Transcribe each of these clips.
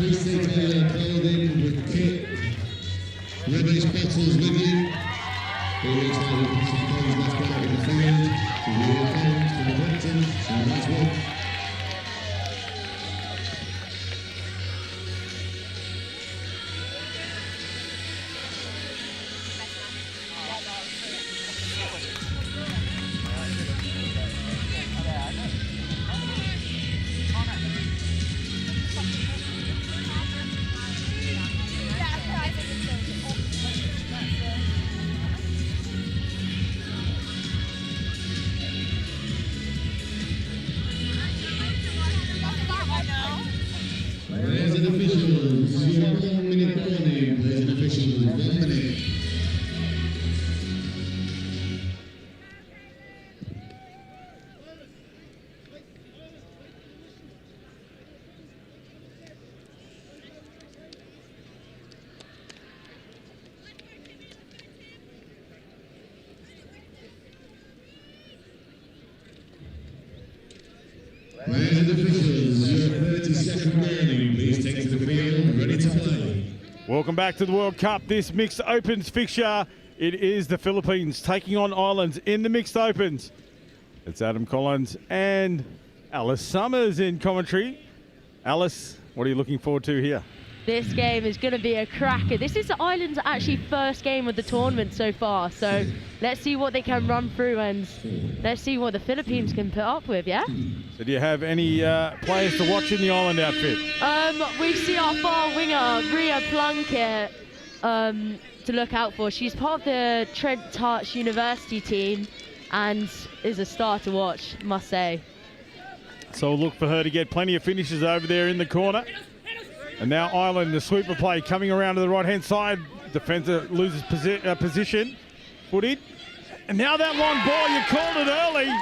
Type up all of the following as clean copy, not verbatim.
Please take their clothing with kit. Rubbish bottles with you. Always have a piece of clothes left out in the field. To the account, to the captain, and that's what. Players and officials, your 1 minute warning. Players and officials, 1 minute. Players and officials, your 30-second warning. Please take to the field, ready to play. Welcome back to the World Cup. This mixed opens fixture. It is the Philippines taking on Ireland in the mixed opens. It's Adam Collins and Alice Summers in commentary. Alice, what are you looking forward to here? This game is going to be a cracker. This is Ireland's actually first game of the tournament so far. So let's see what they can run through and let's see what the Philippines can put up with, yeah? So do you have any players to watch in the Ireland outfit? We see our far winger, Rhea Plunkett, to look out for. She's part of the Trent Touch University team and is a star to watch, must say. So look for her to get plenty of finishes over there in the corner. And now Ireland, the sweeper play coming around to the right-hand side. Defender loses position. Put in. And now that long ball, you called it early.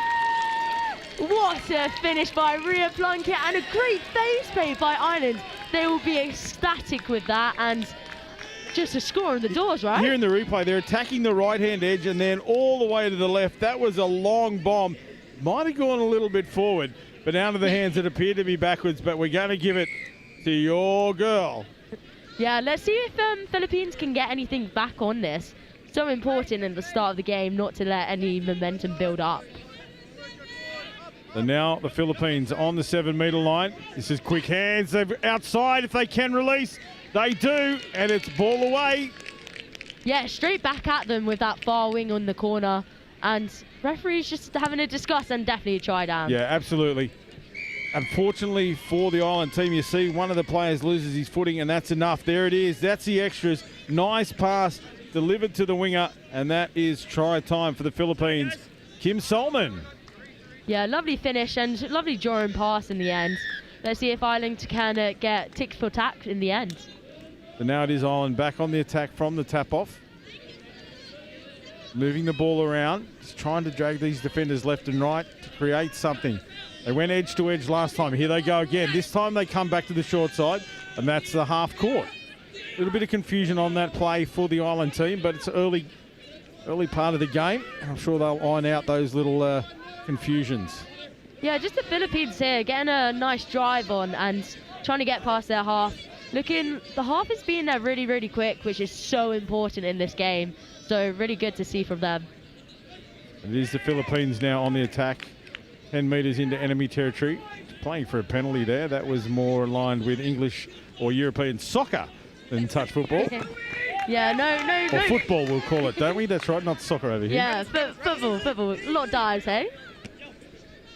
What a finish by Rhea Plunkett and a great face paint by Ireland. They will be ecstatic with that and just a score on the doors, right? Here in the replay, they're attacking the right-hand edge and then all the way to the left. That was a long bomb. Might have gone a little bit forward, but out of the hands that appeared to be backwards. But we're going to give it to your girl. Yeah, let's see if Philippines can get anything back on this. So important in the start of the game not to let any momentum build up. And now the Philippines on the 7-metre line. This is quick hands. They're outside if they can release. They do, and it's ball away. Yeah, straight back at them with that far wing on the corner. And referees just having a discuss and definitely a try down. Yeah, absolutely. Unfortunately for the Ireland team, you see one of the players loses his footing, and that's enough. There it is. That's the extras. Nice pass delivered to the winger, and that is try time for the Philippines. Kim Solman. Yeah, lovely finish and lovely drawing pass in the end. Let's see if Ireland can get ticked for tack in the end. So now it is Ireland back on the attack from the tap-off. Moving the ball around, just trying to drag these defenders left and right to create something. They went edge to edge last time. Here they go again. This time they come back to the short side, and that's the half court. A little bit of confusion on that play for the Ireland team, but it's early part of the game. I'm sure they'll iron out those little confusions. Yeah, just the Philippines here getting a nice drive on and trying to get past their half. The half is being there really, really quick, which is so important in this game. So really good to see from them. It is the Philippines now on the attack. 10 metres into enemy territory. Playing for a penalty there. That was more aligned with English or European soccer than touch football. Yeah, no. Or football, we'll call it, don't we? That's right, not soccer over here. Yeah, football. A lot of dives, hey?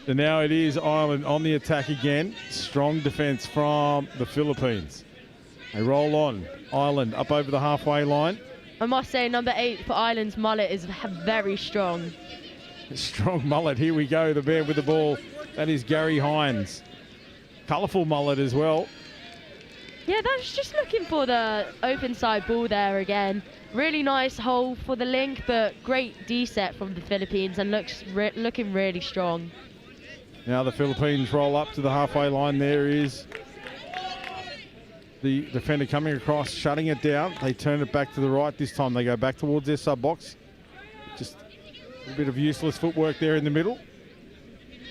So now it is Ireland on the attack again. Strong defence from the Philippines. They roll on. Ireland up over the halfway line. I must say, number 8 for Ireland's mullet is very strong. Strong mullet. Here we go. The man with the ball. That is Gary Hines. Colourful mullet as well. Yeah, that's just looking for the open side ball there again. Really nice hole for the link, but great D-set from the Philippines and looking really strong. Now the Philippines roll up to the halfway line. There is the defender coming across, shutting it down. They turn it back to the right. This time they go back towards their sub-box. Just a bit of useless footwork there in the middle.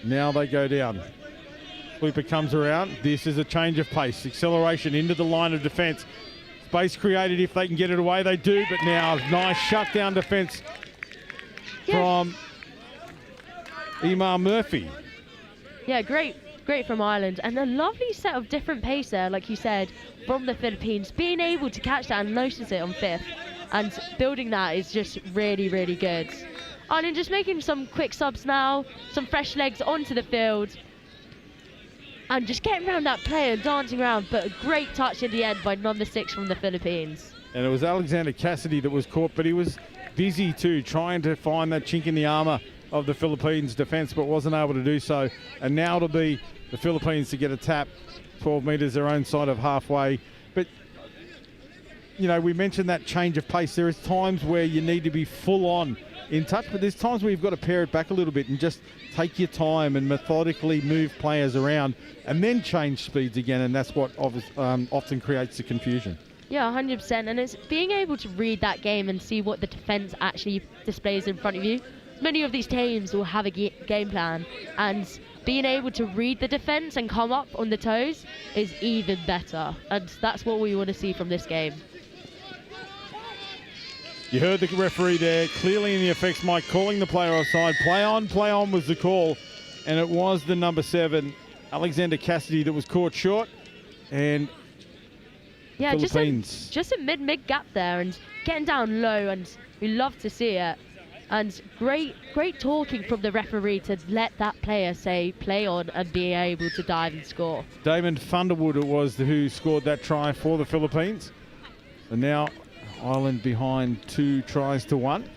Now they go down. Sweeper comes around. This is a change of pace. Acceleration into the line of defence. Space created if they can get it away. They do, but now nice shutdown defence from Emar Murphy. Yeah, great from Ireland. And a lovely set of different pace there, like you said, from the Philippines. Being able to catch that and notice it on 5th and building that is just really, really good. Ireland just making some quick subs now, some fresh legs onto the field. And just getting around that player, dancing around, but a great touch in the end by number 6 from the Philippines. And it was Alexander Cassidy that was caught, but he was busy too, trying to find that chink in the armour of the Philippines defence, but wasn't able to do so. And now it'll be the Philippines to get a tap, 12 metres their own side of halfway. But, you know, we mentioned that change of pace. There is times where you need to be full on in touch, but there's times where you've got to pare it back a little bit and just take your time and methodically move players around and then change speeds again, and that's what often creates the confusion. Yeah, 100%, and it's being able to read that game and see what the defence actually displays in front of you. Many of these teams will have a game plan, and being able to read the defence and come up on the toes is even better, and that's what we want to see from this game. You heard the referee there, clearly in the effects mic, calling the player offside. Play on was the call, and it was the number 7, Alexander Cassidy, that was caught short. And yeah, Philippines. just a mid gap there and getting down low, and we love to see it. And great talking from the referee to let that player say play on and be able to dive and score. Damon Thunderwood it was who scored that try for the Philippines. And now Ireland behind 2 tries to 1.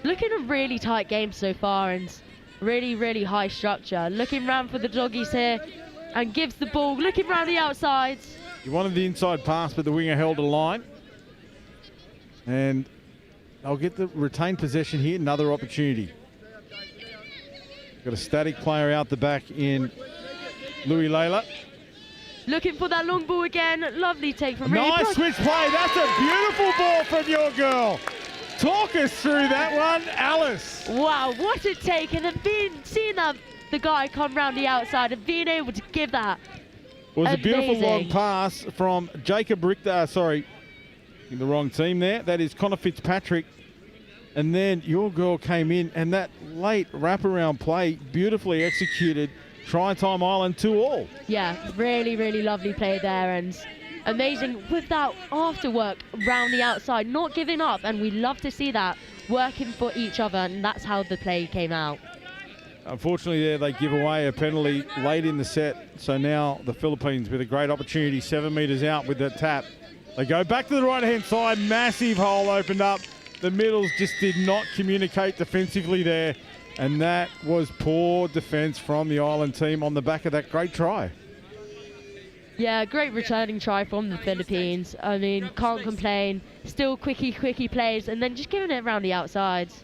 Looking a really tight game so far and really, really high structure. Looking round for the doggies here and gives the ball, looking round the outside. He wanted the inside pass, but the winger held a line. And they'll get the retained possession here, another opportunity. Got a static player out the back in Louis Layla. Looking for that long ball again. Lovely take from Ray. Nice switch play. That's a beautiful ball from your girl. Talk us through that one, Alice. Wow, what a take. And then seeing that the guy come round the outside and being able to give that. It was amazing. a beautiful long pass from Jacob Richter. Sorry, in the wrong team there. That is Connor Fitzpatrick. And then your girl came in, and that late wraparound play, beautifully executed. Try time Ireland 2-2. Yeah, really, really lovely play there, and amazing with that afterwork round the outside, not giving up, and we love to see that, working for each other, and that's how the play came out. Unfortunately there they give away a penalty late in the set, so now the Philippines with a great opportunity, 7 metres out with the tap. They go back to the right-hand side, massive hole opened up. The middles just did not communicate defensively there. And that was poor defence from the Ireland team on the back of that great try. Yeah, great returning try from the Philippines. I mean, can't complain. Still quickie plays and then just giving it around the outsides.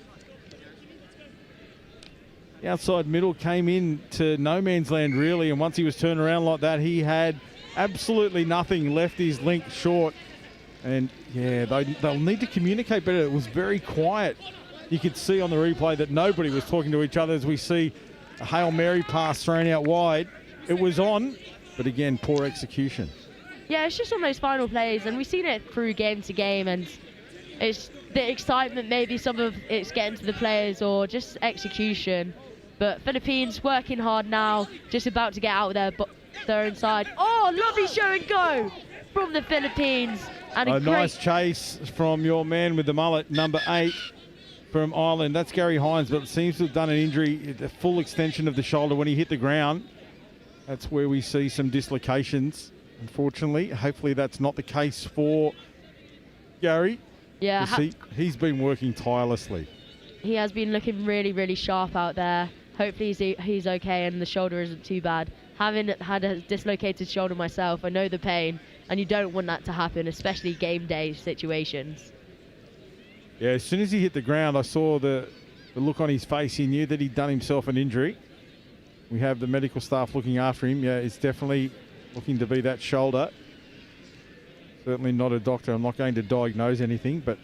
The outside middle came in to no man's land really, and once he was turned around like that, he had absolutely nothing, left his link short. And yeah, they'll need to communicate better. It was very quiet. You could see on the replay that nobody was talking to each other as we see a Hail Mary pass thrown out wide. It was on, but again, poor execution. Yeah, it's just on those final plays, and we've seen it through game to game, and it's the excitement, maybe some of it's getting to the players or just execution. But Philippines working hard now, just about to get out there, but they're inside. Oh, lovely show and go from the Philippines. And a nice chase from your man with the mullet, number 8. From Ireland. That's Gary Hines, but it seems to have done an injury, a full extension of the shoulder when he hit the ground. That's where we see some dislocations, unfortunately. Hopefully that's not the case for Gary. Yeah. He's been working tirelessly. He has been looking really, really sharp out there. Hopefully he's okay and the shoulder isn't too bad. Having had a dislocated shoulder myself, I know the pain, and you don't want that to happen, especially game day situations. Yeah, as soon as he hit the ground, I saw the look on his face. He knew that he'd done himself an injury. We have the medical staff looking after him. Yeah, it's definitely looking to be that shoulder. Certainly not a doctor. I'm not going to diagnose anything, but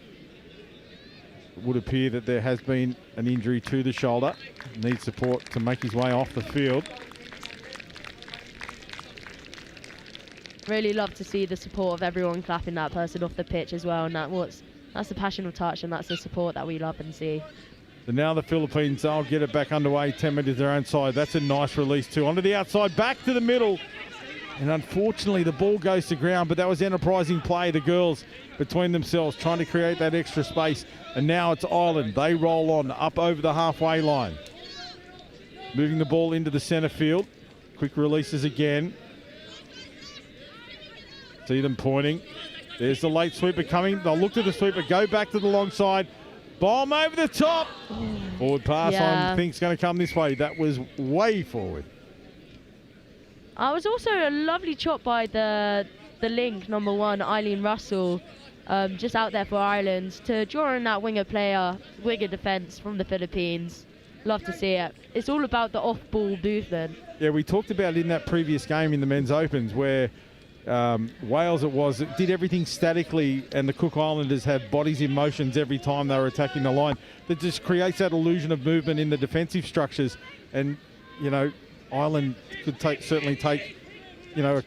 it would appear that there has been an injury to the shoulder. Needs support to make his way off the field. Really love to see the support of everyone clapping that person off the pitch as well, and that's the passion of touch, and that's the support that we love and see. So now the Philippines, they'll get it back underway, 10 metres their own side. That's a nice release too. Onto the outside, back to the middle. And unfortunately, the ball goes to ground, but that was enterprising play. The girls between themselves trying to create that extra space. And now it's Ireland. They roll on up over the halfway line. Moving the ball into the centre field. Quick releases again. See them pointing. There's the late sweeper coming. They'll look to the sweeper, go back to the long side. Bomb over the top. Forward pass I think it's going to come this way. That was way forward. I was also a lovely chop by the link, number 1, Eileen Russell, just out there for Ireland to draw in that winger defence from the Philippines. Love to see it. It's all about the off-ball movement. Yeah, we talked about in that previous game in the men's opens where Wales it did everything statically, and the Cook Islanders had bodies in motions every time they were attacking the line. That just creates that illusion of movement in the defensive structures. And, you know, Ireland could certainly take, you know,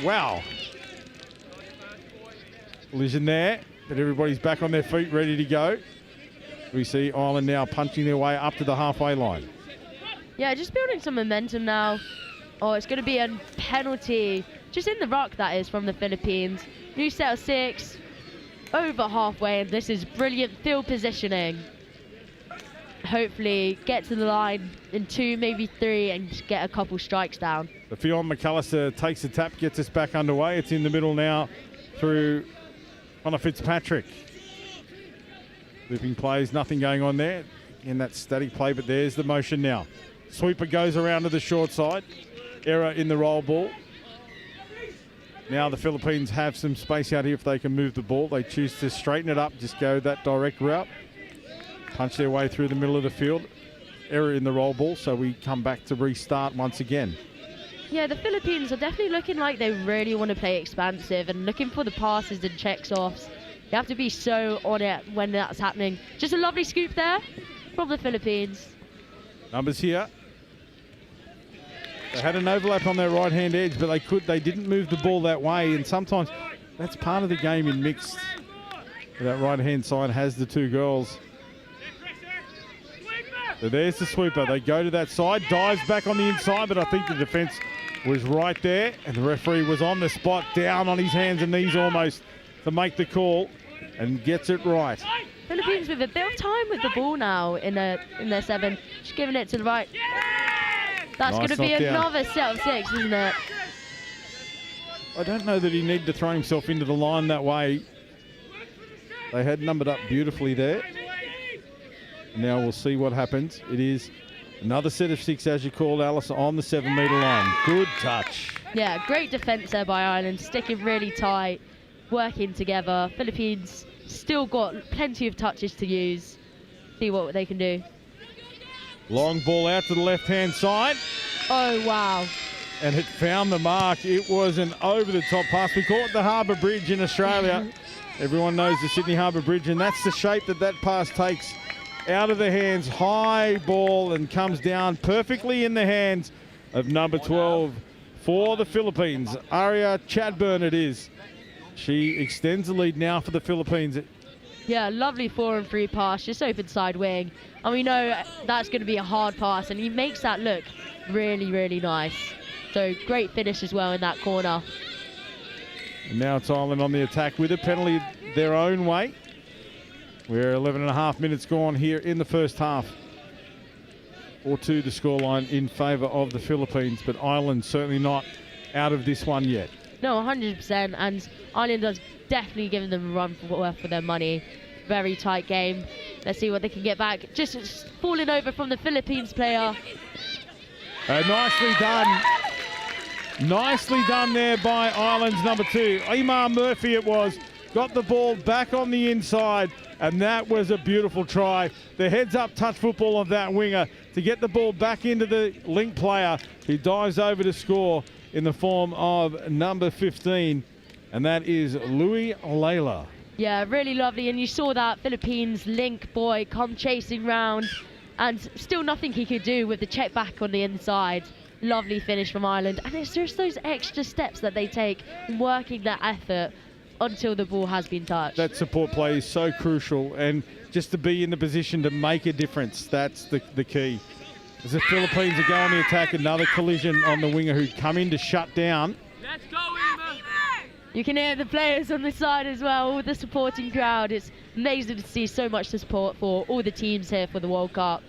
wow. Collision there, but everybody's back on their feet, ready to go. We see Ireland now punching their way up to the halfway line. Yeah, just building some momentum now. Oh, it's going to be a penalty, just in the ruck, that is, from the Philippines. New set of 6, over halfway, and this is brilliant field positioning. Hopefully get to the line in 2, maybe 3, and get a couple strikes down. The Fionn McAllister takes the tap, gets us back underway. It's in the middle now through Connor Fitzpatrick. Looping plays, nothing going on there. In that static play, but there's the motion now. Sweeper goes around to the short side. Error in the roll ball. Now the Philippines have some space out here if they can move the ball. They choose to straighten it up, just go that direct route. Punch their way through the middle of the field. Error in the roll ball, so we come back to restart once again. Yeah, the Philippines are definitely looking like they really want to play expansive and looking for the passes and checks-offs. You have to be so on it when that's happening. Just a lovely scoop there from the Philippines. Numbers here. They had an overlap on their right-hand edge, but they didn't move the ball that way, and sometimes that's part of the game in mixed. That right-hand side has the 2 girls. So there's the sweeper. They go to that side, dives back on the inside, but I think the defence was right there, and the referee was on the spot, down on his hands and knees almost to make the call, and gets it right. Philippines with a bit of time with the ball now in their 7, just giving it to the right. That's going to be another set of 6, isn't it? I don't know that he needed to throw himself into the line that way. They had numbered up beautifully there. Now we'll see what happens. It is another set of 6, as you called, Alice, on the 7-metre line. Good touch. Yeah, great defence there by Ireland, sticking really tight, working together. Philippines still got plenty of touches to use. See what they can do. Long ball out to the left-hand side. Oh, wow. And it found the mark. It was an over-the-top pass. We call it the Harbour Bridge in Australia. Everyone knows the Sydney Harbour Bridge, and that's the shape that pass takes. Out of the hands, high ball, and comes down perfectly in the hands of number 12 for the Philippines. Aria Chadburn it is. She extends the lead now for the Philippines. Yeah, lovely 4 and 3 pass, just open side wing. And we know that's going to be a hard pass, and he makes that look really, really nice. So great finish as well in that corner. And now it's Ireland on the attack with a penalty their own way. We're 11.5 minutes gone here in the first half. 4-2 the scoreline in favour of the Philippines, but Ireland certainly not out of this one yet. No, 100%, and Ireland has definitely given them a run for their money. Very tight game. Let's see what they can get back. Just falling over from the Philippines player. Nicely done. Nicely done there by Ireland's number 2. Emar Murphy it was. Got the ball back on the inside, and that was a beautiful try. The heads-up touch football of that winger to get the ball back into the link player who dives over to score in the form of number 15, and that is Louis Layla. Yeah, really lovely, and you saw that Philippines link boy come chasing round, and still nothing he could do with the check back on the inside. Lovely finish from Ireland. And it's just those extra steps that they take, working that effort until the ball has been touched. That support play is so crucial, and just to be in the position to make a difference, that's the key. As the Philippines are going on the attack, another collision on the winger who come in to shut down. Let's go, Eva! You can hear the players on the side as well, all the supporting crowd. It's amazing to see so much support for all the teams here for the World Cup.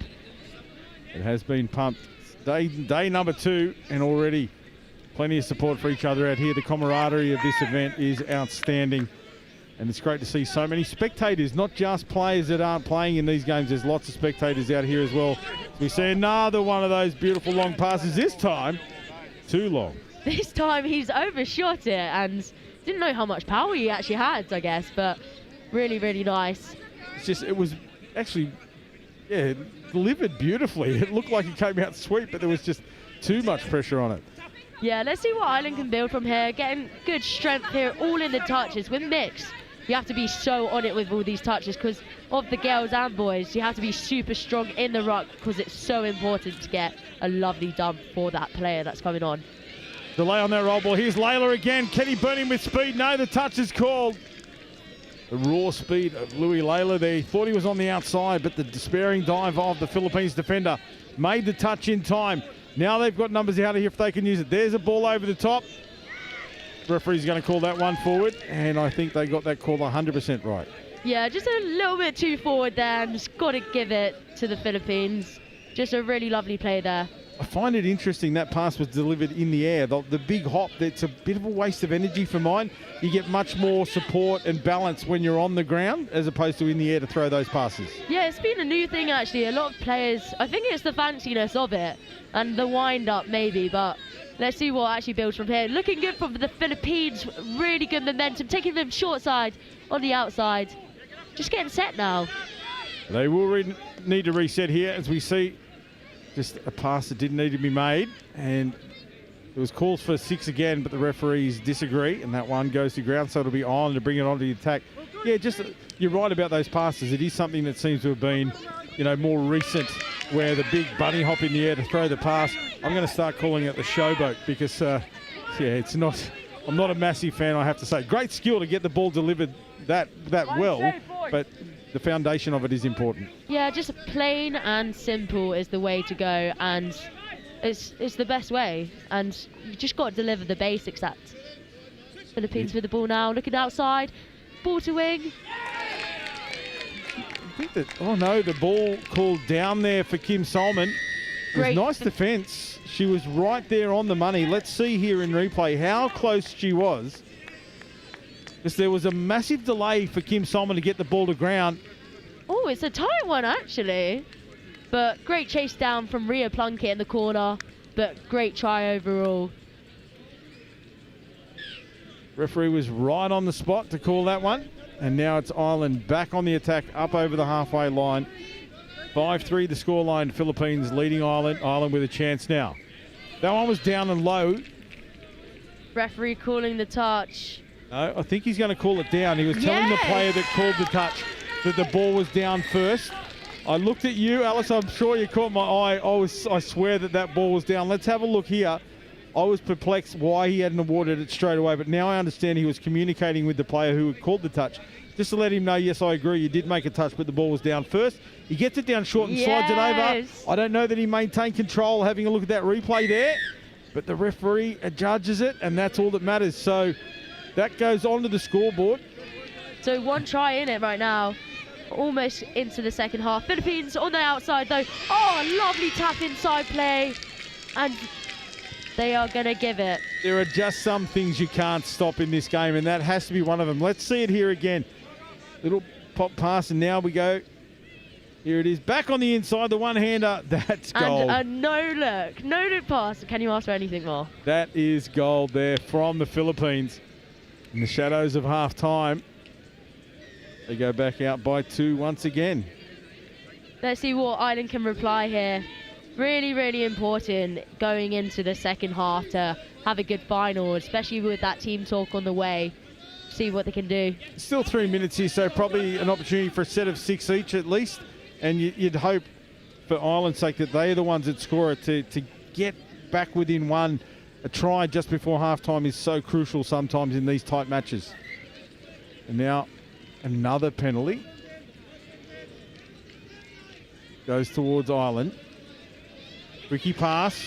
It has been pumped. Day number 2, and already plenty of support for each other out here. The camaraderie of this event is outstanding. And it's great to see so many spectators, not just players that aren't playing in these games. There's lots of spectators out here as well. We see another one of those beautiful long passes. This time, too long. This time he's overshot it and didn't know how much power he actually had, I guess, but really, really nice. It's just, it was actually, yeah, delivered beautifully. It looked like it came out sweet, but there was just too much pressure on it. Yeah, let's see what Ireland can build from here. Getting good strength here, all in the touches. With mix, you have to be so on it with all these touches because of the girls and boys. You have to be super strong in the ruck because it's so important to get a lovely dump for that player that's coming on. Delay on that roll ball. Here's Layla again. Can he burn him with speed? No, the touch is called. The raw speed of Louis Layla there. He thought he was on the outside, but the despairing dive of the Philippines defender made the touch in time. Now they've got numbers out of here if they can use it. There's a ball over the top. Referee's going to call that one forward, and I think they got that call 100% right. Yeah, just a little bit too forward there, and just got to give it to the Philippines. Just a really lovely play there. I find it interesting that pass was delivered in the air. The big hop, it's a bit of a waste of energy for mine. You get much more support and balance when you're on the ground as opposed to in the air to throw those passes. Yeah, it's been a new thing actually. A lot of players, I think it's the fanciness of it and the wind up maybe, but let's see what actually builds from here. Looking good from the Philippines, really good momentum, taking them short side on the outside. Just getting set now. They will need to reset here as we see just a pass that didn't need to be made, and it was called for 6 again, but the referees disagree, and that one goes to ground, so it'll be Ireland to bring it onto the attack. Yeah, just you're right about those passes. It is something that seems to have been, you know, more recent, where the big bunny hop in the air to throw the pass. I'm going to start calling it the showboat because, yeah, it's not. I'm not a massive fan, I have to say. Great skill to get the ball delivered that well, but the foundation of it is important. Yeah, just plain and simple is the way to go, and it's the best way, and you just got to deliver the basics. That Philippines with the ball now, looking outside, ball to wing. I think that, oh no, the ball called down there for Kim Solomon. It was nice defence. She was right there on the money. Let's see here in replay how close she was. Because there was a massive delay for Kim Solomon to get the ball to ground. Oh, it's a tight one actually. But great chase down from Ria Plunkett in the corner. But great try overall. Referee was right on the spot to call that one. And now it's Ireland back on the attack, up over the halfway line. 5-3 the scoreline. Philippines leading Ireland. Ireland with a chance now. That one was down and low. Referee calling the touch. No, I think he's going to call it down. He was telling the player that called the touch that the ball was down first. I looked at you, Alice. I'm sure you caught my eye. I swear that ball was down. Let's have a look here. I was perplexed why he hadn't awarded it straight away, but now I understand he was communicating with the player who had called the touch, just to let him know, yes, I agree, you did make a touch, but the ball was down first. He gets it down short and slides it over. I don't know that he maintained control having a look at that replay there, but the referee judges it, and that's all that matters. So that goes onto the scoreboard. So one try in it right now, almost into the second half. Philippines on the outside though. Oh, a lovely tap inside play, and they are going to give it. There are just some things you can't stop in this game, and that has to be one of them. Let's see it here again. Little pop pass, and now we go. Here it is, back on the inside, the one-hander. That's gold. And a no-look pass. Can you ask for anything more? That is gold there from the Philippines. In the shadows of half-time, they go back out by 2 once again. Let's see what Ireland can reply here. Really, really important going into the second half to have a good final, especially with that team talk on the way. See what they can do. Still 3 minutes here, so probably an opportunity for a set of 6 each at least. And you'd hope, for Ireland's sake, that they're the ones that score it to get back within one. A try just before halftime is so crucial sometimes in these tight matches. And now another penalty. Goes towards Ireland. Ricky pass.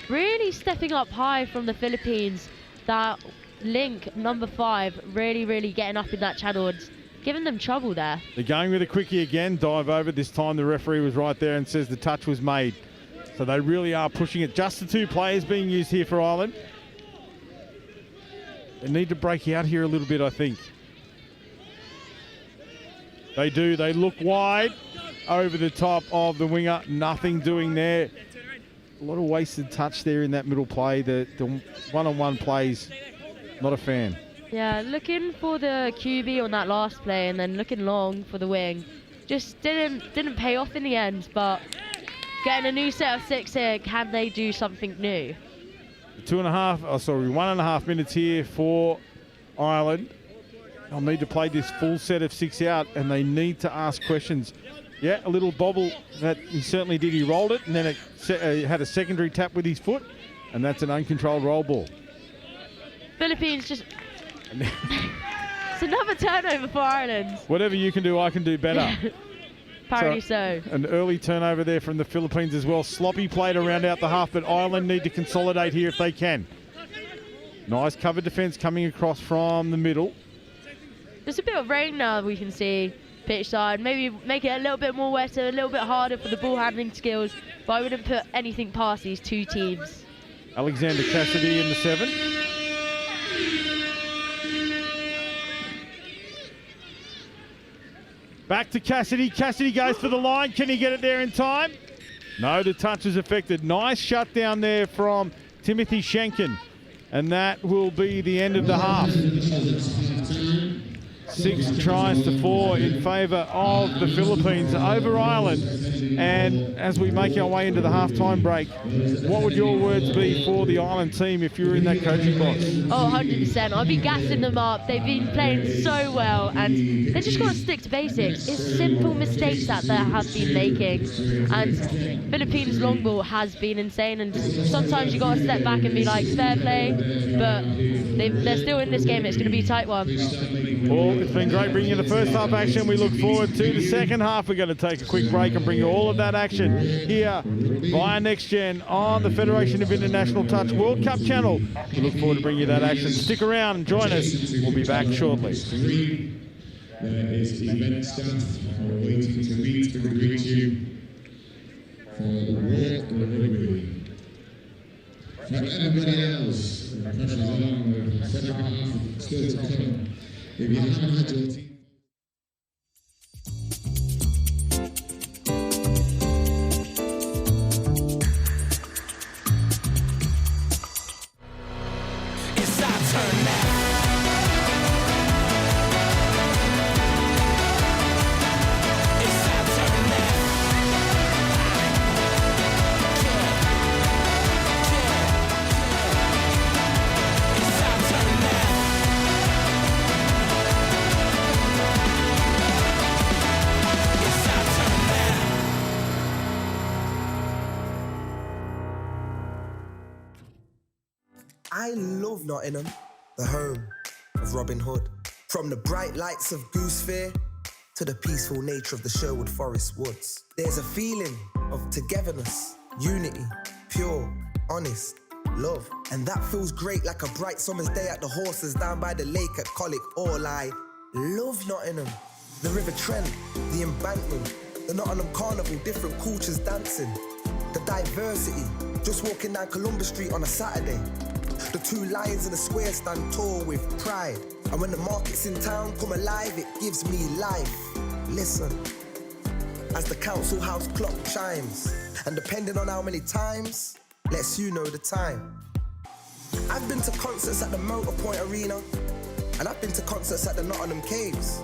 Really stepping up high from the Philippines. That link, number 5, really getting up in that channel and giving them trouble there. They're going with a quickie again. Dive over. This time the referee was right there and says the touch was made. So they really are pushing it. Just the 2 players being used here for Ireland. They need to break out here a little bit, I think. They do. They look wide over the top of the winger. Nothing doing there. A lot of wasted touch there in that middle play. The one-on-one plays, not a fan. Yeah, looking for the QB on that last play and then looking long for the wing. Just didn't pay off in the end, but getting a new set of 6 here, can they do something new? 1.5 minutes here for Ireland. They'll need to play this full set of 6 out, and they need to ask questions. Yeah, a little bobble that he certainly did. He rolled it, and then it had a secondary tap with his foot, and that's an uncontrolled roll ball. Philippines just... It's another turnover for Ireland. Whatever you can do, I can do better. Apparently so. An early turnover there from the Philippines as well. Sloppy play to round out the half, but Ireland need to consolidate here if they can. Nice cover defence coming across from the middle. There's a bit of rain now we can see pitch side. Maybe make it a little bit more wetter, a little bit harder for the ball handling skills, but I wouldn't put anything past these 2 teams. Alexander Cassidy in the 7. Back to Cassidy. Cassidy goes for the line. Can he get it there in time? No, the touch is affected. Nice shutdown there from Timothy Schenken. And that will be the end of the half. 6 tries to 4 in favour of the Philippines over Ireland. And as we make our way into the halftime break, what would your words be for the Ireland team if you were in that coaching box? Oh, 100%. I'd be gassing them up. They've been playing so well, and they just got to stick to basics. It's simple mistakes that they have been making. And Philippines long ball has been insane, and sometimes you got to step back and be like, fair play, but they're still in this game. It's going to be a tight one. Well, it's been great bringing you the first half action. We look forward to the second half. We're going to take a quick break and bring you all of that action here via Next Gen on the Federation of International Touch World Cup channel. We look forward to bringing you that action. Stick around and join us. We'll be back shortly. There is event staff waiting to meet and greet you for the walk of the For everybody else, the pressure is on. The second half still to come. If you haven't had your team. It's our turn now. It's our turn now. It's our turn now. It's our turn now. I love Nottingham, the home of Robin Hood. From the bright lights of Goose Fair to the peaceful nature of the Sherwood Forest woods. There's a feeling of togetherness, unity, pure, honest, love. And that feels great like a bright summer's day at the horses down by the lake at Colic. All I love Nottingham. The River Trent, the embankment, the Nottingham Carnival, different cultures dancing. The diversity, just walking down Columbus Street on a Saturday. The 2 lions in the square stand tall with pride. And when the markets in town come alive, it gives me life. Listen, as the council house clock chimes, and depending on how many times, lets you know the time. I've been to concerts at the Motorpoint Arena, and I've been to concerts at the Nottingham Caves.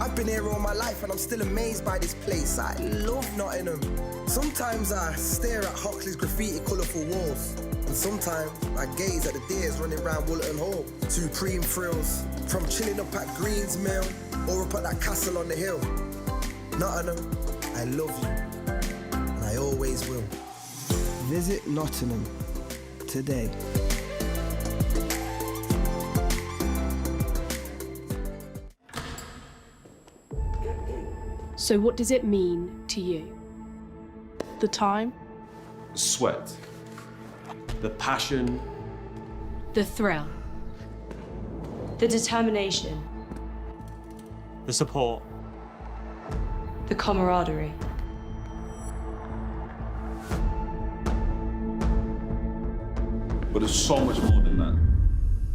I've been here all my life and I'm still amazed by this place. I love Nottingham. Sometimes I stare at Hockley's graffiti colourful walls, and sometimes I gaze at the deers running around Woollerton Hall. Supreme thrills, from chilling up at Greens Mill or up at that castle on the hill. Nottingham, I love you, and I always will. Visit Nottingham today. So what does it mean to you? The time, Sweat, the passion, the thrill, the determination, the support, the camaraderie. but it's so much more than that.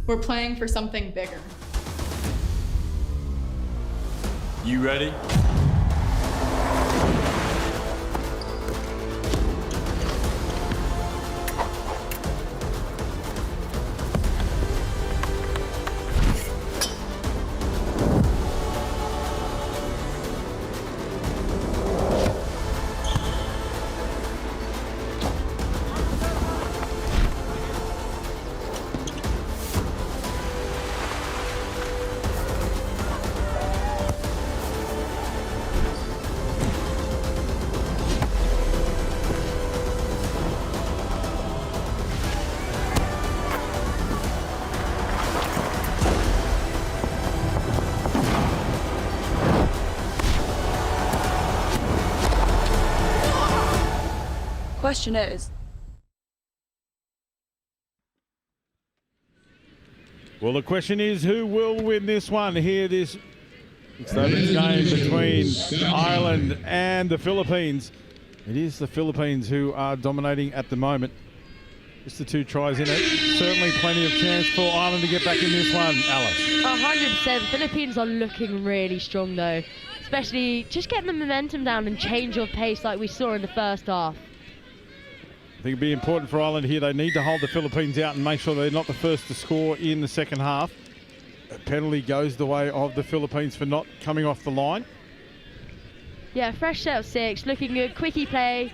We're playing for something bigger. you ready? Question is, Well, the question is, who will win this one? Here, this stoppage game between Ireland and the Philippines. It is the Philippines who are dominating at the moment. Just the 2 tries in it. Certainly plenty of chance for Ireland to get back in this one, Alice. 100%. Philippines are looking really strong though, especially just getting the momentum down and change of pace like we saw in the first half. I think it'd be important for Ireland here. They need to hold the Philippines out and make sure they're not the first to score in the second half. A penalty goes the way of the Philippines for not coming off the line. Yeah, fresh set of 6, looking good, quickie play.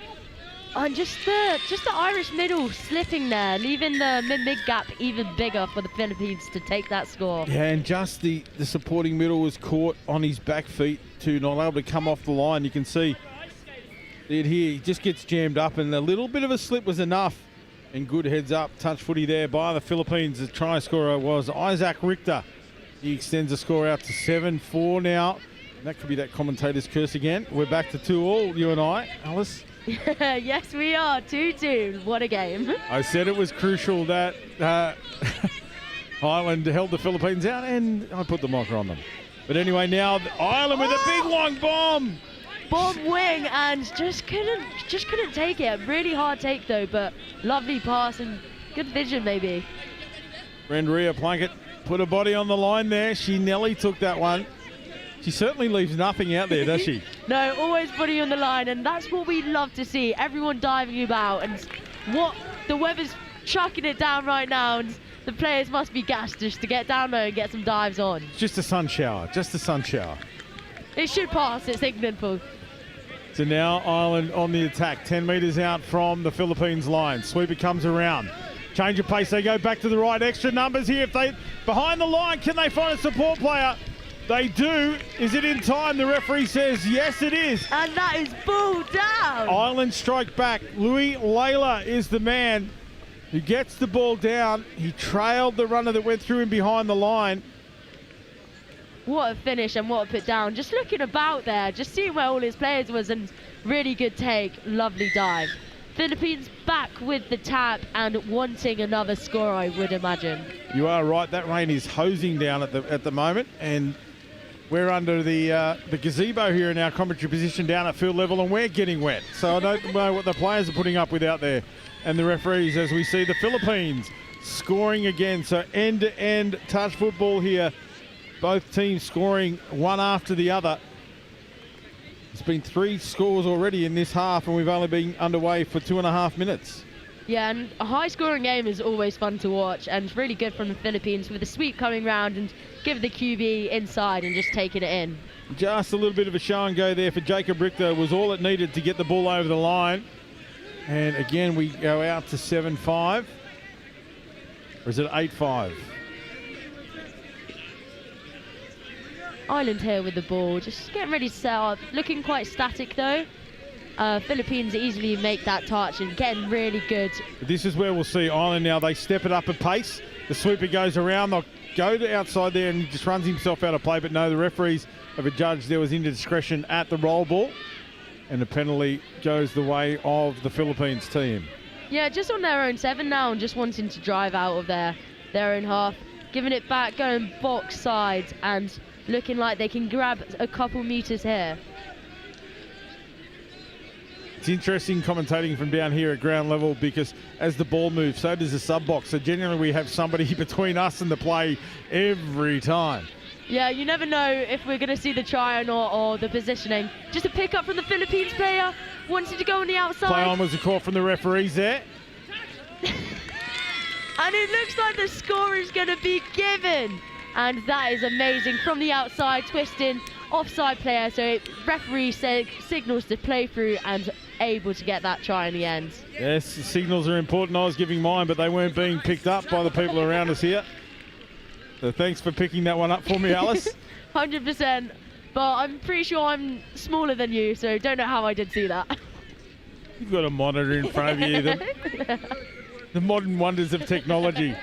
And just the Irish middle slipping there, leaving the mid gap even bigger for the Philippines to take that score. Yeah, and just the supporting middle was caught on his back feet to not able to come off the line. You can see it here, he just gets jammed up, and a little bit of a slip was enough. And good heads up touch footy there by the Philippines. The try scorer was Isaac Richter. He extends the score out to 7-4 now. And that could be that commentator's curse again. We're back to 2-2, you and I, Alice. Yes, we are. 2-2. What a game. I said it was crucial that Ireland held the Philippines out, and I put the marker on them. But anyway, now Ireland with a big long bomb. Bomb wing and just couldn't take it. Really hard take though, but lovely pass and good vision maybe. Rhea Plunkett put her body on the line there. She nearly took that one. She certainly leaves nothing out there, does she? No, always body on the line, and that's what we love to see. Everyone diving about, and what the weather's chucking it down right now, and the players must be gassed just to get down there and get some dives on. Just a sun shower, just a sun shower. It should pass, it's England. So now Ireland on the attack, 10 metres out from the Philippines line. Sweeper comes around. Change of pace, they go back to the right. Extra numbers here. If they behind the line, can they find a support player? They do. Is it in time? The referee says yes, it is. And that is ball down. Ireland strike back. Louis Layla is the man who gets the ball down. He trailed the runner that went through him behind the line. What a finish and what a put down. Just looking about there, just seeing where all his players was, and really good take, lovely dive. Philippines back with the tap and wanting another score, I would imagine. You are right, that rain is hosing down at the moment, and we're under the gazebo here in our commentary position down at field level, and we're getting wet. So I don't know what the players are putting up with out there, and the referees, as we see the Philippines scoring again. So end-to-end touch football here. Both teams scoring one after the other. It's been 3 scores already in this half, and we've only been underway for 2.5 minutes. Yeah, and a high-scoring game is always fun to watch, and it's really good from the Philippines with the sweep coming round and give the QB inside and just taking it in. Just a little bit of a show and go there for Jacob Richter was all it needed to get the ball over the line. And again, we go out to 7-5. Or is it 8-5? Ireland here with the ball, just getting ready to set up. Looking quite static though. Philippines easily make that touch and getting really good. This is where we'll see Ireland now. They step it up a pace. The sweeper goes around. They'll go to outside there and he just runs himself out of play. But no, the referees have adjudged there was indiscretion at the roll ball. And the penalty goes the way of the Philippines team. Yeah, just on their own 7 now and just wanting to drive out of their own half. Giving it back, going box side and looking like they can grab a couple meters here. It's interesting commentating from down here at ground level because as the ball moves, so does the sub box. So generally we have somebody between us and the play every time. Yeah, you never know if we're going to see the try or not, or the positioning. Just a pick up from the Philippines player. Wanted to go on the outside. Play on was a call from the referees there. And it looks like the score is going to be given. And that is amazing. From the outside, twisting, offside player. So referee signals to play through and able to get that try in the end. Yes, the signals are important. I was giving mine, but they weren't being picked up by the people around us here. So thanks for picking that one up for me, Alice. 100%. But I'm pretty sure I'm smaller than you, so don't know how I did see that. You've got a monitor in front of you. The modern wonders of technology.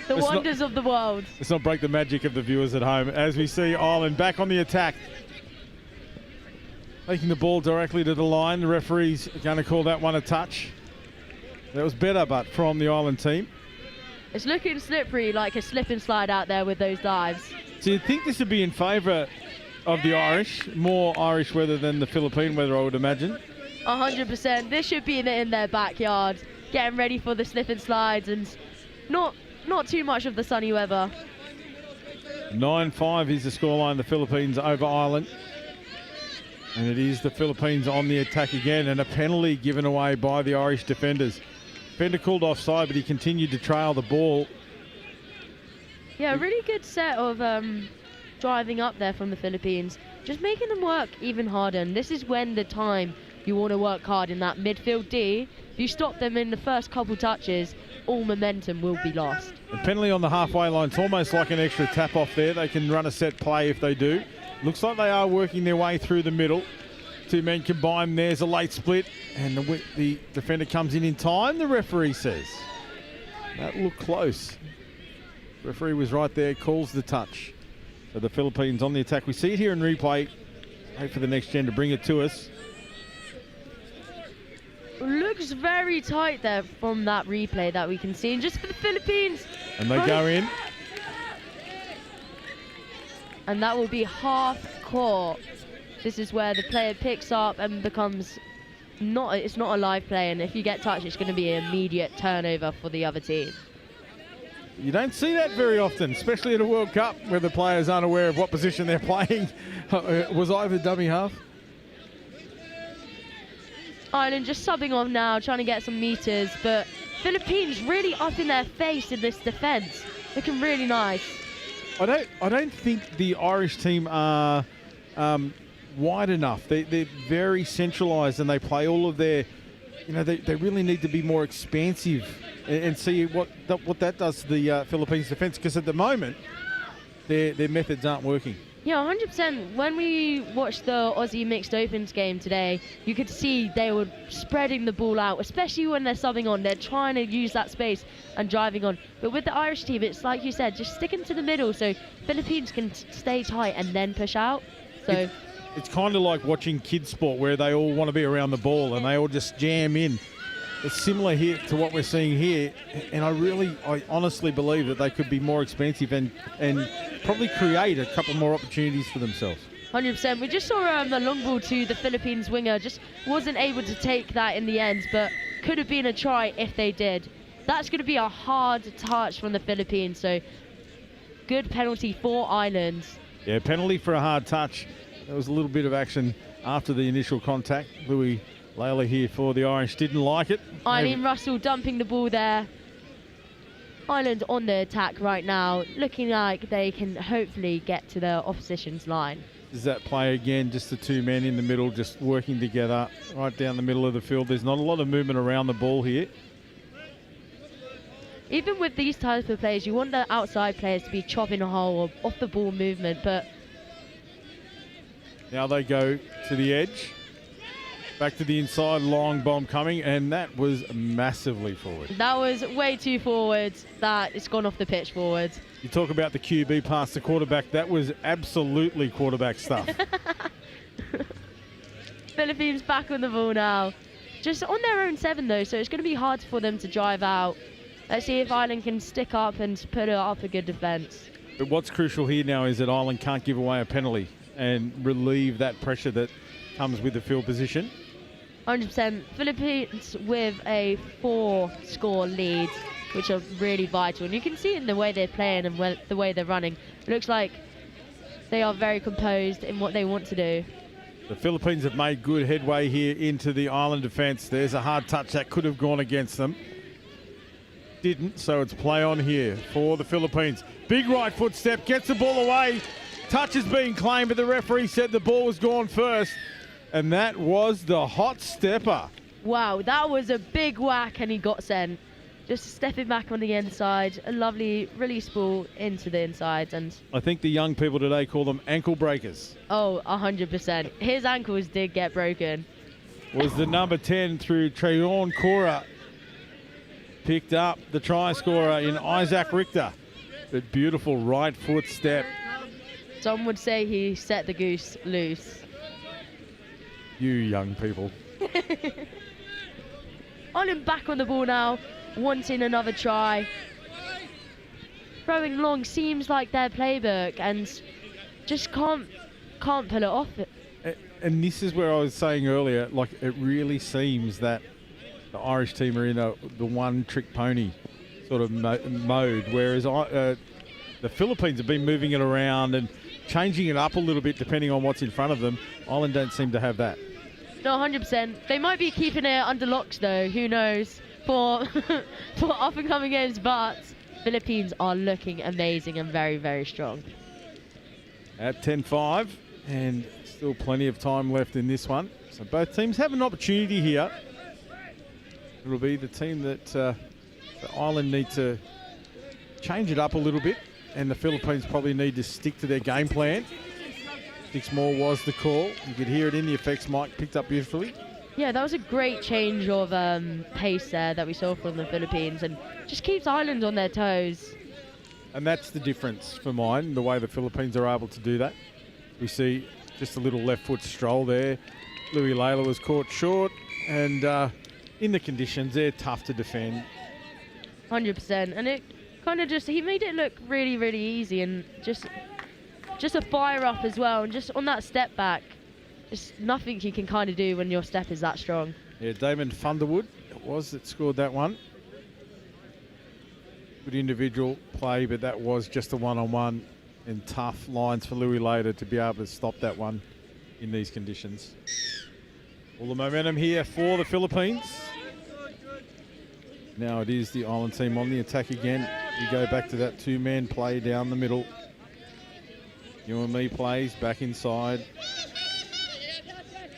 The wonders of the world. Let's not break the magic of the viewers at home. As we see Ireland back on the attack. Taking the ball directly to the line. The referee's going to call that one a touch. That was better, but from the Ireland team. It's looking slippery, like a slip and slide out there with those dives. So you'd think this would be in favour of the Irish. More Irish weather than the Philippine weather, I would imagine. 100%. This should be in their backyard. Getting ready for the slip and slides and not too much of the sunny weather. 9-5 is the scoreline. The Philippines over Ireland. And it is the Philippines on the attack again, and a penalty given away by the Irish defenders. Defender called offside, but he continued to trail the ball. Yeah, a really good set of driving up there from the Philippines. Just making them work even harder. And this is when the time you want to work hard in that midfield D. If you stop them in the first couple touches, all momentum will be lost. A penalty on the halfway line. It's almost like an extra tap off there. They can run a set play if they do. Looks like they are working their way through the middle. Two men combined. There's a late split. And the defender comes in time, the referee says. That looked close. Referee was right there, calls the touch. So the Philippines on the attack. We see it here in replay. Wait for the next gen to bring it to us. Looks very tight there from that replay that we can see. And just for the Philippines. And they go in. And that will be half court. This is where the player picks up and becomes it's not a live play, and if you get touched, it's going to be an immediate turnover for the other team. You don't see that very often, especially at a World Cup where the players aren't aware of what position they're playing. Was I the dummy half? Ireland just subbing on now, trying to get some meters, but Philippines really up in their face in this defence. Looking really nice. I don't think the Irish team are wide enough. They're very centralised, and they play all of their, they really need to be more expansive and see what that does to the Philippines defence, because at the moment their methods aren't working. Yeah, 100%. When we watched the Aussie Mixed Opens game today, you could see they were spreading the ball out, especially when they're subbing on. They're trying to use that space and driving on. But with the Irish team, it's like you said, just sticking to the middle so Philippines can stay tight and then push out. So it's kind of like watching kids sport where they all want to be around the ball and they all just jam in. It's similar here to what we're seeing here, and I honestly believe that they could be more expansive and probably create a couple more opportunities for themselves. 100%. We just saw the long ball to the Philippines winger, just wasn't able to take that in the end, but could have been a try if they did. That's going to be a hard touch from the Philippines, so good penalty for Ireland. Yeah, penalty for a hard touch. There was a little bit of action after the initial contact. Louis Layla here for the Irish didn't like it. Eileen Russell dumping the ball there. Ireland on the attack right now, looking like they can hopefully get to the opposition's line. Is that play again, just the two men in the middle, just working together right down the middle of the field. There's not a lot of movement around the ball here. Even with these types of players, you want the outside players to be chopping a hole or off the ball movement, but now they go to the edge. Back to the inside, long bomb coming, and that was massively forward. That was way too forward. That it's gone off the pitch forward. You talk about the QB past the quarterback. That was absolutely quarterback stuff. Philippines back on the ball now. Just on their own 7 though, so it's going to be hard for them to drive out. Let's see if Ireland can stick up and put it up a good defence. But what's crucial here now is that Ireland can't give away a penalty and relieve that pressure that comes with the field position. 100%. Philippines with a 4-score lead, which are really vital. And you can see in the way they're playing and the way they're running. It looks like they are very composed in what they want to do. The Philippines have made good headway here into the Ireland defence. There's a hard touch that could have gone against them. Didn't, so it's play on here for the Philippines. Big right foot step, gets the ball away. Touch is being claimed, but the referee said the ball was gone first. And that was the hot stepper. Wow, that was a big whack and he got sent. Just stepping back on the inside, a lovely release ball into the inside. And I think the young people today call them ankle breakers. oh, 100%. His ankles did get broken. Was the number 10 through Trayon Cora. Picked up the try scorer in Isaac Richter. But beautiful right foot step. Some would say he set the goose loose. You young people. Ireland back on the ball now, wanting another try. Throwing long seems like their playbook and just can't pull it off. And this is where I was saying earlier, like it really seems that the Irish team are in the one-trick pony sort of mode, whereas the Philippines have been moving it around and changing it up a little bit depending on what's in front of them. Ireland don't seem to have that. No, 100%. They might be keeping it under locks though, who knows, for up-and-coming games, but Philippines are looking amazing and very, very strong. At 10-5, and still plenty of time left in this one. So both teams have an opportunity here. It'll be the team that Ireland need to change it up a little bit, and the Philippines probably need to stick to their game plan. 6 more was the call. You could hear it in the effects mic, picked up beautifully. Yeah, that was a great change of pace there that we saw from the Philippines, and just keeps Ireland on their toes. And that's the difference for mine, the way the Philippines are able to do that. We see just a little left foot stroll there. Louis Layla was caught short, and in the conditions, they're tough to defend. 100%, and it kind of he made it look really, really easy, and just a fire up as well, and just on that step back, just nothing you can kind of do when your step is that strong. Yeah, Damon Thunderwood it was that scored that one. Good individual play, but that was just a one-on-one, and tough lines for Louis later to be able to stop that one in these conditions. All the momentum here for the Philippines. Now it is the Ireland team on the attack again. You go back to that 2-man play down the middle. You and me plays back inside.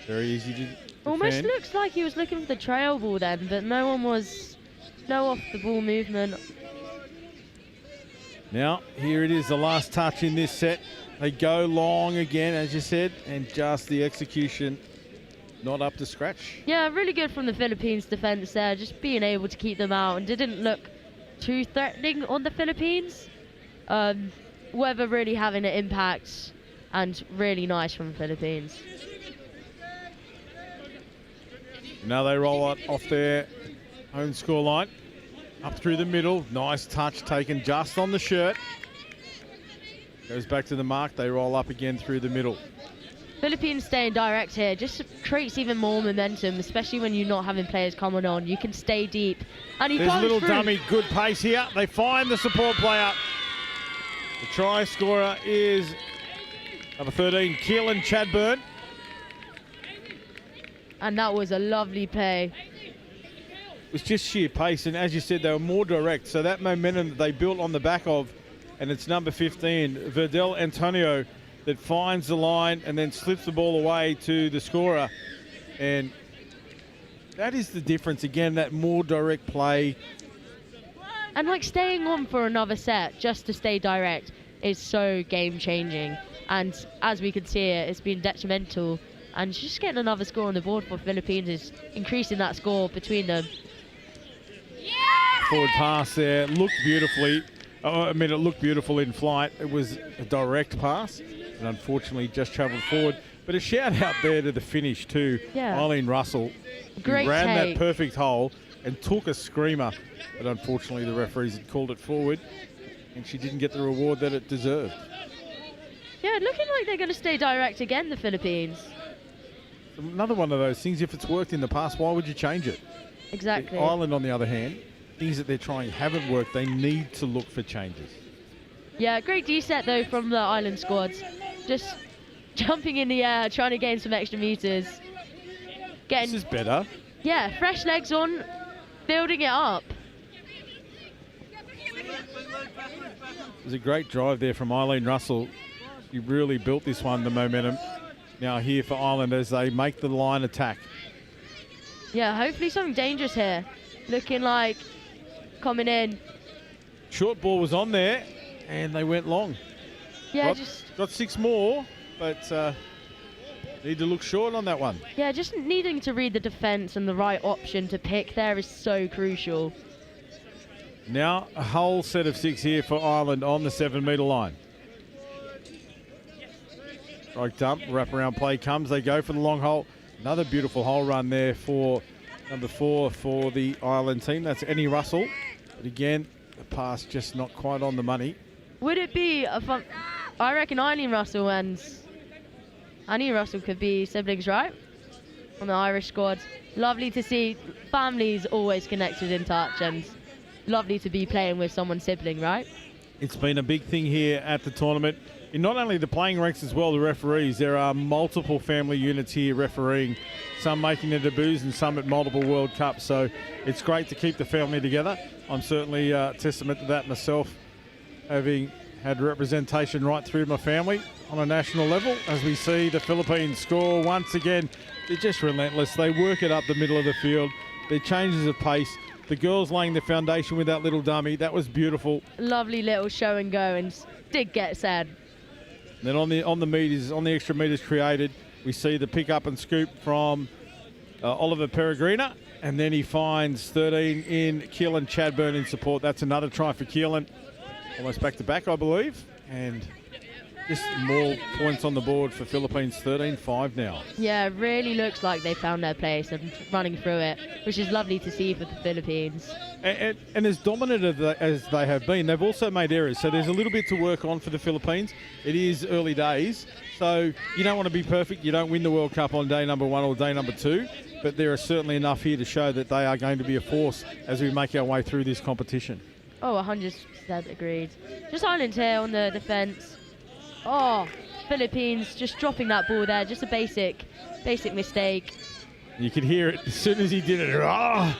Very easy to defend. Almost looks like he was looking for the trail ball then, but no off the ball movement. Now, here it is, the last touch in this set. They go long again, as you said, and just the execution not up to scratch. Yeah, really good from the Philippines defense there, just being able to keep them out, and didn't look too threatening on the Philippines. Weather really having an impact, and really nice from the Philippines. Now they roll it off their own scoreline. Up through the middle. Nice touch taken just on the shirt. Goes back to the mark. They roll up again through the middle. Philippines staying direct here just creates even more momentum, especially when you're not having players coming on. You can stay deep. And he There's a comes little through. dummy. Good pace here. They find the support player. The try scorer is number 13, Keelan Chadburn. And that was a lovely play. It was just sheer pace, and as you said, they were more direct. So that momentum that they built on the back of, and it's number 15, Verdel Antonio, that finds the line and then slips the ball away to the scorer. And that is the difference. Again, that more direct play. And like staying on for another set just to stay direct is so game changing. And as we can see it's been detrimental and just getting another score on the board for Philippines is increasing that score between them. Forward pass there, looked beautifully. It looked beautiful in flight. It was a direct pass, and unfortunately just travelled forward. But a shout out there to the finish too. Yeah. Eileen Russell, Great who ran take. that perfect hole and took a screamer. But unfortunately the referees had called it forward, and she didn't get the reward that it deserved. Yeah, looking like they're going to stay direct again, the Philippines. Another one of those things, if it's worked in the past, why would you change it? Exactly. Ireland, on the other hand, things that they're trying haven't worked. They need to look for changes. Yeah, great D-set though from the Ireland squads. Just jumping in the air, trying to gain some extra meters. This is better. Yeah, fresh legs on, building it up. It was a great drive there from Eileen Russell. She really built this one, the momentum. Now here for Ireland as they make the line attack. Yeah, hopefully something dangerous here. Looking like coming in. Short ball was on there, and they went long. Yeah, got 6 more, but need to look short on that one. Yeah, just needing to read the defense and the right option to pick there is so crucial. Now a whole set of 6 here for Ireland on the 7-metre line. Strike dump, wraparound play comes. They go for the long hole. Another beautiful hole run there for number 4 for the Ireland team. That's Annie Russell. But again, the pass just not quite on the money. Would it be a fun... I reckon Eileen Russell and Annie Russell could be siblings, right? On the Irish squad. Lovely to see families always connected in touch, and lovely to be playing with someone's sibling, right? It's been a big thing here at the tournament. In not only the playing ranks as well, the referees. There are multiple family units here refereeing, some making their debuts and some at multiple World Cups. So it's great to keep the family together. I'm certainly testament to that myself, having had representation right through my family on a national level. As we see the Philippines score once again, they're just relentless. They work it up the middle of the field. Their changes of pace. The girls laying the foundation with that little dummy. That was beautiful. Lovely little show and go, and did get said. Then on the meters, on the extra meters created, we see the pick up and scoop from Oliver Peregrina, and then he finds 13 in Keelan Chadburn in support. That's another try for Keelan, almost back to back, I believe, and just more points on the board for Philippines. 13-5 now. Yeah, it really looks like they found their place and running through it, which is lovely to see for the Philippines. And as dominant as they have been, they've also made errors. So there's a little bit to work on for the Philippines. It is early days, so you don't want to be perfect. You don't win the World Cup on day number 1 or day number 2, but there are certainly enough here to show that they are going to be a force as we make our way through this competition. Oh, 100% agreed. Just Ireland here on the defence. Oh, Philippines just dropping that ball there. Just a basic mistake. You could hear it as soon as he did it. Oh,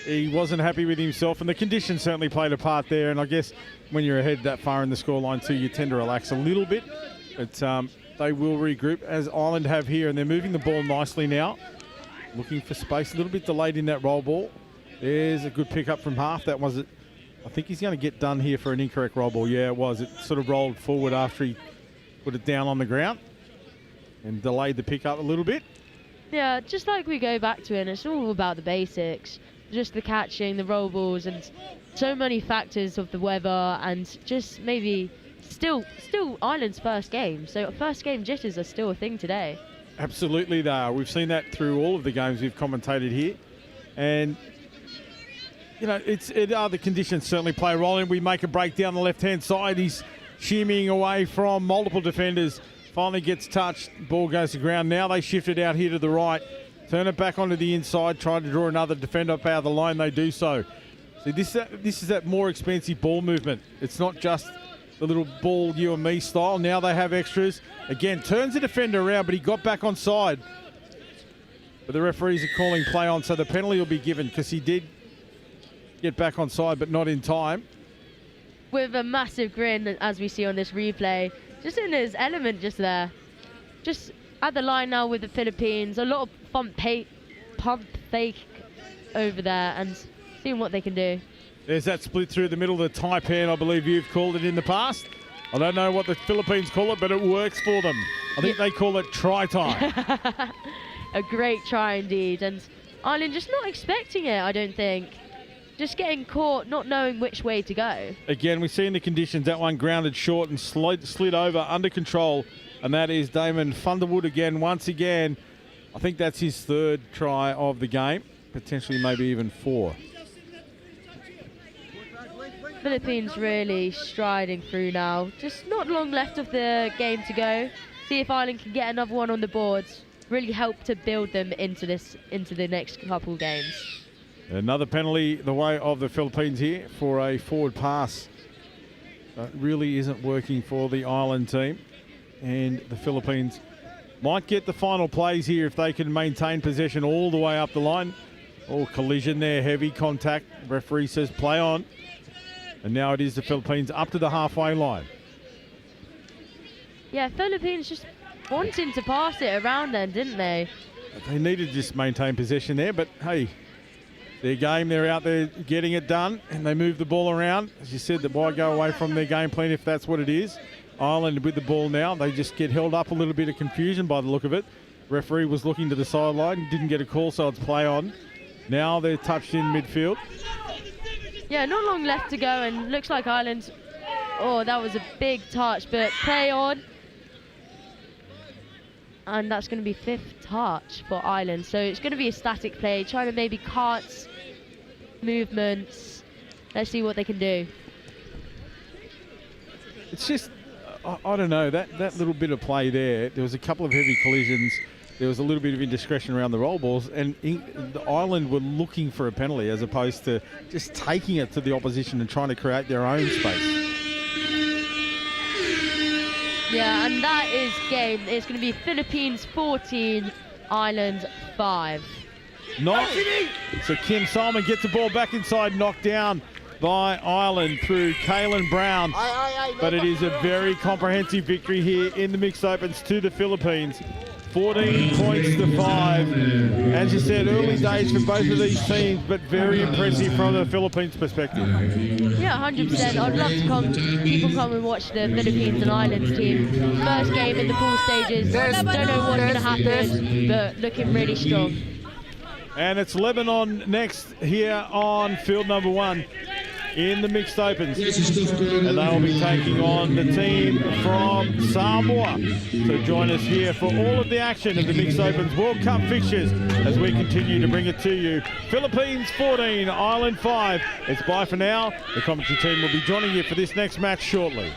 he wasn't happy with himself, and the conditions certainly played a part there. And I guess when you're ahead that far in the scoreline too, you tend to relax a little bit. But they will regroup, as Ireland have here, and they're moving the ball nicely now. Looking for space, a little bit delayed in that roll ball. There's a good pick up from half. That was it. I think he's going to get done here for an incorrect roll ball. Yeah, it was. It sort of rolled forward after he put it down on the ground and delayed the pick up a little bit. Yeah, just like we go back to it, and it's all about the basics. Just the catching, the roll balls, and so many factors of the weather, and just maybe still Ireland's first game. So first game jitters are still a thing today. Absolutely they are. We've seen that through all of the games we've commentated here. And you know, it are the conditions certainly play a role in. We make a break down the left-hand side. He's shimmying away from multiple defenders. Finally gets touched. Ball goes to ground. Now they shift it out here to the right. Turn it back onto the inside. Try to draw another defender up out of the line. They do so. See, this is that more expensive ball movement. It's not just the little ball you and me style. Now they have extras. Again, turns the defender around, but he got back on side. But the referees are calling play on, so the penalty will be given because he did get back on side, but not in time. With a massive grin, as we see on this replay, just in his element just there. Just at the line now with the Philippines. A lot of pump fake over there and seeing what they can do. There's that split through the middle of the Taipan, I believe you've called it in the past. I don't know what the Philippines call it, but it works for them. I think they call it try time. A great try indeed. And Ireland just not expecting it, I don't think. Just getting caught, not knowing which way to go. Again, we've seen the conditions. That one grounded short and slid over under control. And that is Damon Thunderwood again, once again. I think that's his third try of the game. Potentially maybe even 4. Philippines really striding through now. Just not long left of the game to go. See if Ireland can get another one on the board. Really help to build them into the next couple games. Another penalty the way of the Philippines here for a forward pass. That really isn't working for the Ireland team. And the Philippines might get the final plays here if they can maintain possession all the way up the line. Oh, collision there, heavy contact. Referee says play on. And now it is the Philippines up to the halfway line. Yeah, Philippines just wanting to pass it around then, didn't they? They needed to just maintain possession there, but hey, their game, they're out there getting it done, and they move the ball around. As you said, why go away from their game plan if that's what it is. Ireland with the ball now, they just get held up, a little bit of confusion by the look of it. Referee was looking to the sideline, didn't get a call, so it's play on. Now they're touched in midfield. Yeah, not long left to go, and looks like Ireland, oh, that was a big touch, but play on. And that's going to be 5th touch for Ireland. So it's going to be a static play, trying to maybe cuts, movements. Let's see what they can do. It's just, I don't know, that little bit of play there, there was a couple of heavy collisions. There was a little bit of indiscretion around the roll balls, and the Ireland were looking for a penalty as opposed to just taking it to the opposition and trying to create their own space. Yeah, and that is game. It's going to be Philippines 14, Ireland 5. So Kim Simon gets the ball back inside, knocked down by Ireland through Kaylin Brown. But it is a very comprehensive victory here in the mixed opens to the Philippines. 14 points to 5. As you said, early days for both of these teams, but very impressive from the Philippines' perspective. Yeah, 100%. I'd love to keep on coming and watch the Philippines and Ireland's team. First game in the pool stages. Don't know what's going to happen, but looking really strong. And it's Lebanon next here on field number 1 in the mixed opens. And they will be taking on the team from Samoa. So join us here for all of the action of the mixed opens World Cup fixtures as we continue to bring it to you. Philippines 14, Ireland 5. It's bye for now. The commentary team will be joining you for this next match shortly.